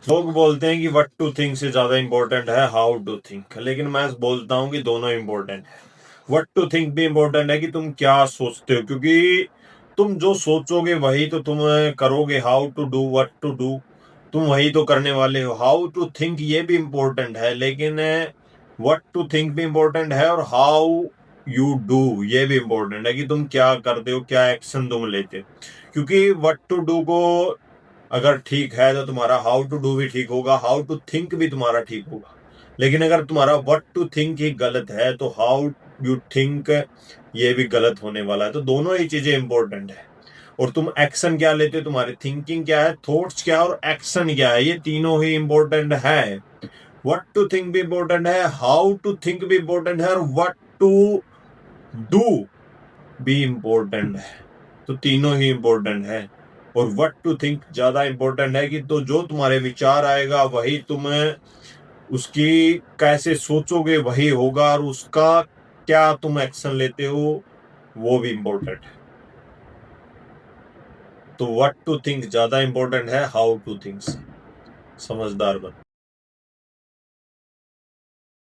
लोग बोलते हैं कि व्हाट टू थिंक से ज्यादा इंपॉर्टेंट है हाउ टू थिंक, लेकिन मैं बोलता हूँ कि दोनों इंपॉर्टेंट है। व्हाट टू थिंक भी इंपॉर्टेंट है कि तुम क्या सोचते हो, क्योंकि तुम जो सोचोगे वही तो तुम करोगे। How to do, what to do, तुम वही तो करने वाले हो। हाउ टू थिंक ये भी इंपॉर्टेंट है, लेकिन व्हाट टू थिंक भी इंपॉर्टेंट है, और हाउ यू डू ये भी इंपॉर्टेंट है कि तुम क्या करते हो, क्या एक्शन तुम लेते हो। क्योंकि व्हाट टू डू को अगर ठीक है तो तुम्हारा हाउ टू डू भी ठीक होगा, हाउ टू थिंक भी तुम्हारा ठीक होगा। लेकिन अगर तुम्हारा व्हाट टू थिंक ही गलत है तो हाउ यू थिंक ये भी गलत होने वाला है। तो दोनों ही चीजें इंपॉर्टेंट है। और तुम एक्शन क्या लेते हो, तुम्हारी थिंकिंग क्या है, थॉट्स क्या है, और एक्शन क्या है, ये तीनों ही इंपॉर्टेंट है। व्हाट टू थिंक भी इंपॉर्टेंट है, हाउ टू थिंक भी इंपॉर्टेंट है, और व्हाट टू डू भी इंपॉर्टेंट है। तो तीनों ही इंपॉर्टेंट है। और व्हाट टू थिंक ज्यादा इंपॉर्टेंट है कि तो जो तुम्हारे विचार आएगा वही तुम्हें उसकी कैसे सोचोगे वही होगा, और उसका क्या तुम एक्शन लेते हो वो भी इंपॉर्टेंट है। तो व्हाट टू थिंक ज्यादा इंपॉर्टेंट है हाउ टू थिंक से। समझदार बन।